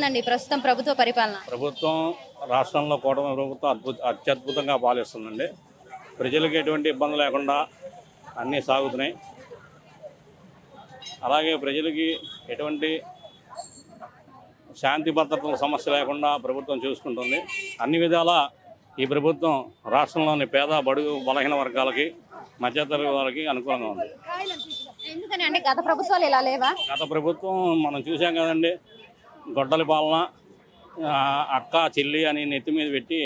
ఉందండి ప్రస్తుతం ప్రభుత్వ పరిపాలన? ప్రభుత్వం రాష్ట్రంలో కూటమి ప్రభుత్వం అత్యద్భుతంగా పాలిస్తుందండి. ప్రజలకు ఎటువంటి ఇబ్బంది లేకుండా అన్నీ సాగుతున్నాయి. అలాగే ప్రజలకి ఎటువంటి శాంతి భద్రతల సమస్య లేకుండా ప్రభుత్వం చూసుకుంటుంది. అన్ని విధాలా ఈ ప్రభుత్వం రాష్ట్రంలోని పేద బడుగు బలహీన వర్గాలకి మధ్యతరగతి వాళ్ళకి అనుకూలంగా ఉంది. ఎందుకని అంటే గత ప్రభుత్వాలు ఇలా లేవా? గత ప్రభుత్వం మనం చూసాం కదండి, గొడ్డలి పాలన, అక్క చెల్లి అని నెత్తి మీద పెట్టి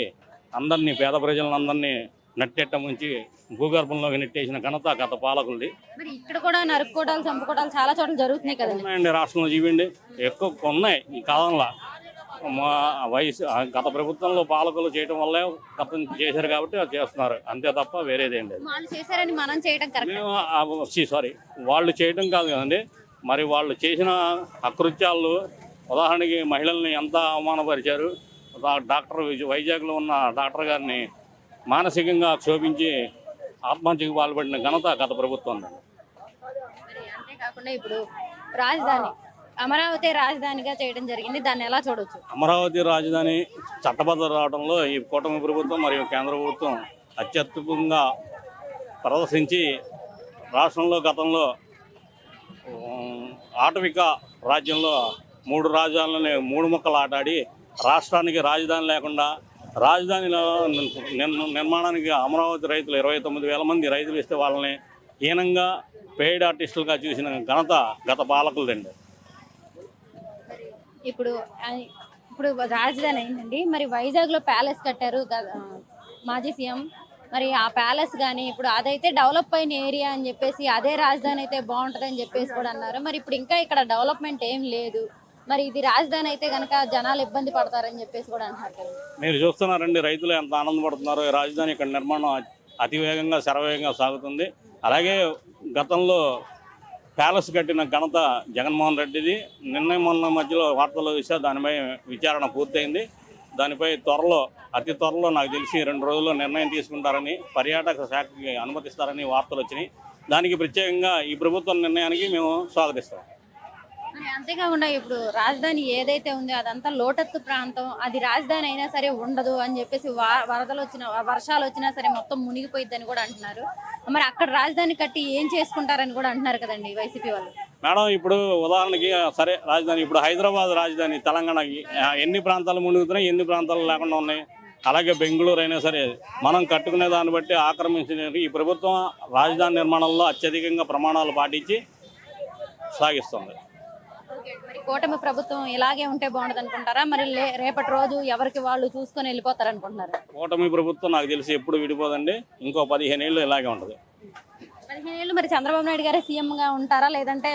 అందరినీ పేద ప్రజలందరినీ నట్టెట్ట ముంచి భూగర్భంలోకి నెట్టేసిన ఘనత గత పాలకులది. మరి ఇక్కడ కూడా నరుక్కోవడాలు చంపుకోవడాలు చాలా చోట్ల జరుగుతున్నాయి కదండి. ఉన్నాయండి రాష్ట్రంలో, చూపిండి ఎక్కువ ఉన్నాయి ఈ కాలంలో. గత ప్రభుత్వంలో పాలకులు చేయడం వల్లే గతం చేశారు కాబట్టి అది చేస్తున్నారు, అంతే తప్ప వేరేదేం లేదు. వాళ్ళు చేశారని మనం చేయడం కరెక్ట్? సారీ, వాళ్ళు చేయడం కాదు కదండి, మరి వాళ్ళు చేసిన అకృత్యాలు, ఉదాహరణకి మహిళల్ని ఎంత అవమానపరిచారు. డాక్టర్ వైజాగ్లో ఉన్న డాక్టర్ గారిని మానసికంగా క్షోభించి ఆత్మహత్యకు పాల్పడిన ఘనత గత ప్రభుత్వం. అంతేకాకుండా ఇప్పుడు రాజధాని అమరావతి రాజధానిగా చేయడం జరిగింది, దాన్ని ఎలా చూడవచ్చు? అమరావతి రాజధాని చట్టబద్ధ రావడంలో ఈ కూటమి ప్రభుత్వం మరియు కేంద్ర ప్రభుత్వం అత్యద్భుతంగా ప్రదర్శించి రాష్ట్రంలో గతంలో ఆటవిక రాజ్యంలో 3 రాజధానులని 3 ముక్కలు ఆటాడి రాష్ట్రానికి రాజధాని లేకుండా రాజధానిలో నిర్మాణానికి అమరావతి రైతులు 29,000 మంది రైతులు ఇస్తే వాళ్ళని హీనంగా పెయిడ్ ఆర్టిస్టులుగా చూసిన ఘనత గత పాలకులదండి. ఇప్పుడు రాజధాని అయిందండి, మరి వైజాగ్లో ప్యాలెస్ కట్టారు మాజీ సీఎం. మరి ఆ ప్యాలెస్ కానీ ఇప్పుడు అదైతే డెవలప్ అయిన ఏరియా అని చెప్పేసి అదే రాజధాని అయితే బాగుంటుంది అని చెప్పేసి కూడా అన్నారు. మరి ఇప్పుడు ఇంకా ఇక్కడ డెవలప్మెంట్ ఏం లేదు, మరి ఇది రాజధాని అయితే కనుక జనాలు ఇబ్బంది పడతారని చెప్పేసి కూడా అంటారు. మీరు చూస్తున్నారండి, రైతులు ఎంత ఆనందపడుతున్నారు. రాజధాని ఇక్కడ నిర్మాణం అతివేగంగా శరవేగంగా సాగుతుంది. అలాగే గతంలో ప్యాలెస్ కట్టిన ఘనత జగన్మోహన్ రెడ్డిది. మొన్న మధ్యలో వార్తల్లో చూస్తే దానిపై విచారణ పూర్తయింది. దానిపై అతి త్వరలో నాకు తెలిసి 2 రోజుల్లో నిర్ణయం తీసుకుంటారని, పర్యాటక శాఖకి అనుమతిస్తారని వార్తలు వచ్చినాయి. దానికి ప్రత్యేకంగా ఈ ప్రభుత్వం నిర్ణయానికి మేము స్వాగతిస్తాం. అంతేకాకుండా ఇప్పుడు రాజధాని ఏదైతే ఉందో అదంతా లోటత్తు ప్రాంతం, అది రాజధాని అయినా సరే ఉండదు అని చెప్పేసి వరదలు వచ్చినా వర్షాలు వచ్చినా సరే మొత్తం మునిగిపోయిద్దని కూడా అంటున్నారు. మరి అక్కడ రాజధాని కట్టి ఏం చేసుకుంటారని కూడా అంటున్నారు కదండి వైసీపీ వాళ్ళు. మేడం, ఇప్పుడు ఉదాహరణకి సరే రాజధాని, ఇప్పుడు హైదరాబాద్ రాజధాని తెలంగాణకి ఎన్ని ప్రాంతాలు మునుగుతున్నాయి, ఎన్ని ప్రాంతాలు లేకుండా ఉన్నాయి. అలాగే బెంగళూరు అయినా సరే మనం కట్టుకునే దాన్ని బట్టి ఆక్రమించిన ఈ ప్రభుత్వం రాజధాని నిర్మాణంలో అత్యధికంగా ప్రమాణాలు పాటించి సాగిస్తుంది. మరి కూటమి ప్రభుత్వం ఇలాగే ఉంటే బాగుంటుంది అనుకుంటారా? మరి రేపటి రోజు ఎవరికి వాళ్ళు చూసుకొని వెళ్ళిపోతారు అనుకుంటున్నారా? కూటమి ప్రభుత్వం నాకు తెలిసి ఎప్పుడు విడిపోదండి, ఇంకో 15 ఏళ్ళు ఇలాగే ఉంటుంది. 15 ఏళ్ళు మరి చంద్రబాబు నాయుడు గారే సీఎంగా ఉంటారా, లేదంటే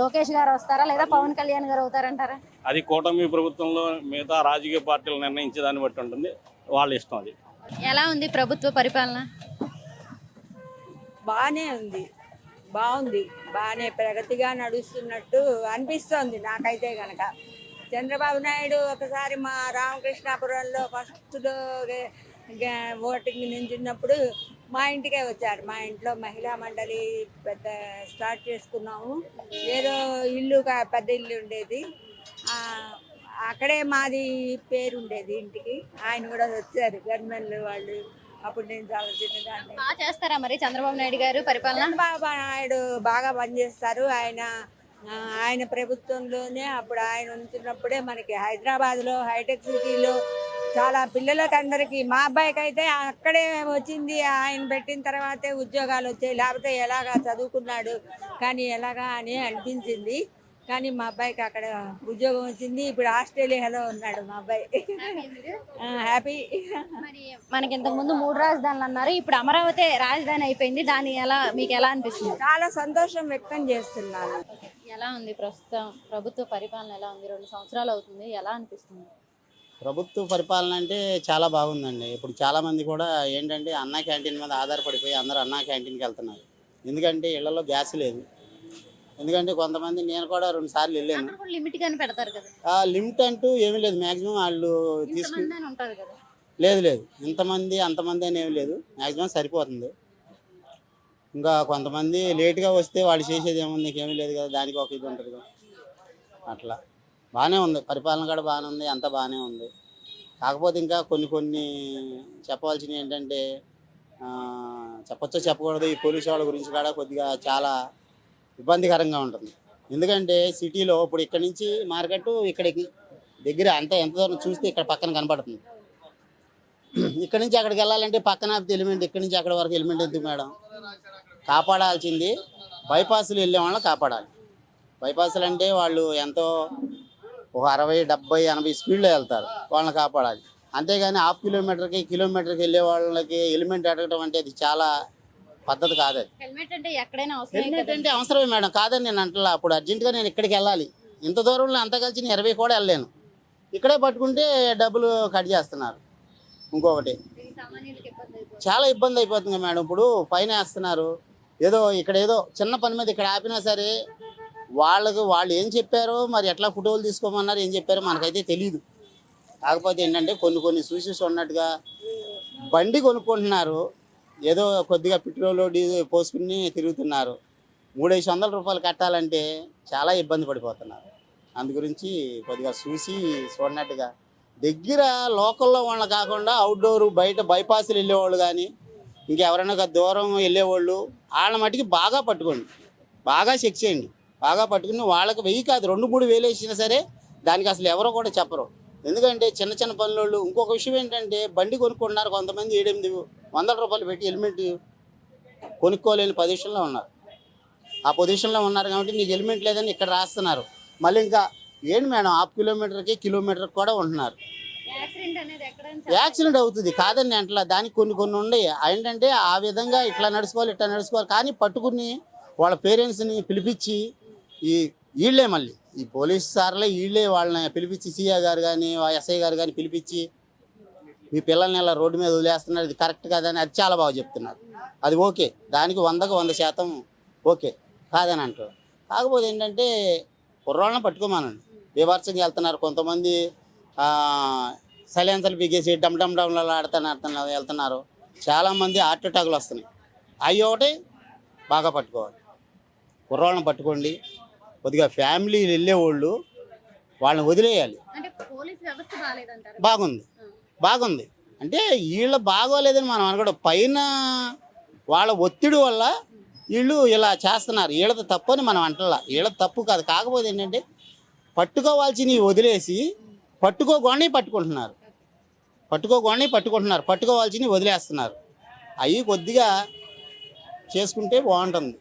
లోకేష్ గారు వస్తారా, లేదా పవన్ కళ్యాణ్ గారు అవుతారంటారా? అది కూటమి ప్రభుత్వంలో మిగతా రాజకీయ పార్టీలు నిర్ణయించే దాన్ని బట్టి ఉంటుంది, వాళ్ళ ఇష్టం. అది ఎలా ఉంది ప్రభుత్వ పరిపాలన? బాగానే ఉంది, బాగుంది, బాగానే ప్రగతిగా నడుస్తున్నట్టు అనిపిస్తోంది నాకైతే కనుక. చంద్రబాబు నాయుడు ఒకసారి మా రామకృష్ణాపురంలో ఫస్ట్లో ఓటింగ్ నించున్నప్పుడు మా ఇంటికే వచ్చారు. మా ఇంట్లో మహిళా మండలి పెద్ద స్టార్ట్ చేసుకున్నాము. ఏదో ఇల్లు పెద్ద ఇల్లు ఉండేది, అక్కడే మాది పేరు ఉండేది ఇంటికి. ఆయన కూడా వచ్చారు గవర్నమెంట్ వాళ్ళు. అప్పుడు నేను చాలా చిన్నదాన్ని. బాగా చేస్తారా మరి చంద్రబాబు నాయుడు గారు పరిపాలన? చంద్రబాబు నాయుడు బాగా పనిచేస్తారు. ఆయన ప్రభుత్వంలోనే అప్పుడు ఆయన ఉంటున్నప్పుడే మనకి హైదరాబాద్లో హైటెక్ సిటీలో చాలా పిల్లలకి అందరికీ, మా అబ్బాయికి అయితే అక్కడే వచ్చింది. ఆయన పెట్టిన తర్వాతే ఉద్యోగాలు వచ్చాయి, లేకపోతే ఎలాగా చదువుకున్నాడు కానీ ఎలాగా అని అనిపించింది. కానీ మా అబ్బాయికి అక్కడ ఉద్యోగం వచ్చింది. ఇప్పుడు ఆస్ట్రేలియాలో ఉన్నాడు మా అబ్బాయి. హ్యాపీ. మరి మనకి ఇంతకు ముందు 3 రాజధానులు అన్నారు, ఇప్పుడు అమరావతి రాజధాని అయిపోయింది. దాని మీకు ఎలా అనిపిస్తుంది? చాలా సంతోషం వ్యక్తం చేస్తున్నాను. ఎలా ఉంది ప్రస్తుతం ప్రభుత్వ పరిపాలన? ఎలా ఉంది? 2 సంవత్సరాలు అవుతుంది, ఎలా అనిపిస్తుంది? ప్రభుత్వ పరిపాలన అంటే చాలా బాగుందండి. ఇప్పుడు చాలామంది కూడా ఏంటంటే అన్నా క్యాంటీన్ మీద ఆధారపడిపోయి అందరూ అన్నా క్యాంటీన్కి వెళ్తున్నారు. ఎందుకంటే ఇళ్లలో గ్యాస్ లేదు. ఎందుకంటే కొంతమంది, నేను కూడా 2 సార్లు వెళ్ళాను. లిమిట్ అంటూ ఏమీ లేదు, మ్యాక్సిమం వాళ్ళు తీసుకుని లేదు ఇంతమంది అంతమంది అని ఏమి లేదు, మ్యాక్సిమం సరిపోతుంది. ఇంకా కొంతమంది లేట్గా వస్తే వాళ్ళు చేసేది ఏముంది, నీకేమీ లేదు కదా, దానికి ఒక ఇది ఉంటుంది కదా, అట్లా బాగానే ఉంది, పరిపాలన కూడా బాగానే ఉంది, అంతా బాగానే ఉంది. కాకపోతే ఇంకా కొన్ని చెప్పవలసినవి ఏంటంటే చెప్పొచ్చో చెప్పకూడదు, ఈ పోలీసు వాళ్ళ గురించి కూడా కొద్దిగా చాలా ఇబ్బందికరంగా ఉంటుంది. ఎందుకంటే సిటీలో ఇప్పుడు ఇక్కడి నుంచి మార్కెట్ ఇక్కడికి దగ్గర అంతా ఎంత దూరం చూస్తే ఇక్కడ పక్కన కనపడుతుంది. ఇక్కడి నుంచి అక్కడికి వెళ్ళాలంటే పక్కన ఎలిమెంట్, ఇక్కడి నుంచి అక్కడ వరకు ఎలిమెంట్ ఎందుకు మేడం? కాపాడాల్సింది బైపాసులు వెళ్ళే వాళ్ళని కాపాడాలి. బైపాసులు అంటే వాళ్ళు ఎంతో ఒక 60, 70, 80 స్పీడ్లో వెళ్తారు, వాళ్ళని కాపాడాలి. అంతేగాని హాఫ్ కిలోమీటర్కి వెళ్ళే వాళ్ళకి ఎలిమెంట్ అడగటం అంటే అది చాలా పద్ధతి కాదు. అది హెల్మెట్ అంటే ఎక్కడైనా అవసరం హెల్మెట్ అంటే అవసరమే మేడం, కాదని నేను అంటలా. అప్పుడు అర్జెంటుగా నేను ఇక్కడికి వెళ్ళాలి, ఇంత దూరంలో అంత కలిసి నేను 20 కూడా వెళ్ళలేను. ఇక్కడే పట్టుకుంటే డబ్బులు కట్ చేస్తున్నారు. ఇంకొకటి సామాన్యులకి ఇబ్బంది అయిపోతుంది. చాలా ఇబ్బంది అయిపోతుంది మేడం. ఇప్పుడు ఫైన్ వేస్తున్నారు, ఏదో చిన్న పని మీద ఇక్కడ ఆపినా సరే వాళ్ళు ఏం చెప్పారో మరి, ఎట్లా ఫోటోలు తీసుకోమన్నారు, ఏం చెప్పారో మనకైతే తెలియదు. కాకపోతే ఏంటంటే కొన్ని సూచనలు ఉన్నట్టుగా బండి కొనుక్కుంటున్నారు, ఏదో కొద్దిగా పెట్రోల్ డీజిల్ పోసుకుని తిరుగుతున్నారు. 300-500 రూపాయలు కట్టాలంటే చాలా ఇబ్బంది పడిపోతున్నారు. అందు గురించి కొద్దిగా చూడనట్టుగా దగ్గర లోకల్లో వాళ్ళని కాకుండా అవుట్డోర్ బయట బైపాసులు వెళ్ళేవాళ్ళు కానీ ఇంకెవరైనా దూరం వెళ్ళేవాళ్ళు వాళ్ళ మటుకి బాగా పట్టుకోండి, బాగా చెక్ చేయండి. బాగా పట్టుకుని వాళ్ళకి 1000 కాదు 2-3 వేలు వేసినా సరే దానికి అసలు ఎవరో కూడా చెప్పరు. ఎందుకంటే చిన్న పనులు. ఇంకొక విషయం ఏంటంటే బండి కొనుక్కుంటున్నారు కొంతమంది, 700-800 రూపాయలు పెట్టి హెల్మెట్ కొనుక్కోలేని పొజిషన్లో ఉన్నారు. ఆ పొజిషన్లో ఉన్నారు కాబట్టి నీకు హెల్మెట్ లేదని ఇక్కడ రాస్తున్నారు. మళ్ళీ ఇంకా ఏంటి మేడం, హాఫ్ కిలోమీటర్కి కూడా ఉంటున్నారు. యాక్సిడెంట్ అనేది ఎక్కడైనా యాక్సిడెంట్ అవుతుంది కాదని అంటలా, దానికి కొన్ని ఉన్నాయి. ఏంటంటే ఆ విధంగా ఇట్లా నడుచుకోవాలి. కానీ పట్టుకుని వాళ్ళ పేరెంట్స్ని పిలిపించి వీళ్ళే మళ్ళీ ఈ పోలీస్ సార్లే వీళ్ళే వాళ్ళని పిలిపించి, సీఏ గారు కానీ ఎస్ఐ గారు కానీ పిలిపించి మీ పిల్లల్ని ఇలా రోడ్డు మీద వదిలేస్తున్నారు, ఇది కరెక్ట్ కాదని అది చాలా బాగా చెప్తున్నారు. అది ఓకే, దానికి 100% ఓకే కాదని అంటారు. కాకపోతే ఏంటంటే కుర్రాళ్ళని పట్టుకోమానండి, బీభత్సంగా వెళ్తున్నారు. కొంతమంది సైలెన్సర్లు బిగేసి డమ్లలో వెళ్తున్నారు. చాలామంది హార్ట్ అటాకులు వస్తున్నాయి. అవి ఒకటి బాగా పట్టుకోవాలి, కుర్రాళ్ళని పట్టుకోండి. కొద్దిగా ఫ్యామిలీలు వెళ్ళేవాళ్ళు వాళ్ళని వదిలేయాలి. అంటే పోలీస్ వ్యవస్థ బాగాలేదంటారు. బాగుంది అంటే వీళ్ళు బాగోలేదని మనం అనుకోవడం, పైన వాళ్ళ ఒత్తిడి వల్ల వీళ్ళు ఇలా చేస్తున్నారు. వీళ్ళది తప్పు అని మనం అంటలా, వీళ్ళది తప్పు కాదు. కాకపోతే ఏంటంటే పట్టుకోవాల్సినవి వదిలేసి పట్టుకుంటున్నారు, పట్టుకోవాల్సినవి వదిలేస్తున్నారు. అవి కొద్దిగా చేసుకుంటే బాగుంటుంది.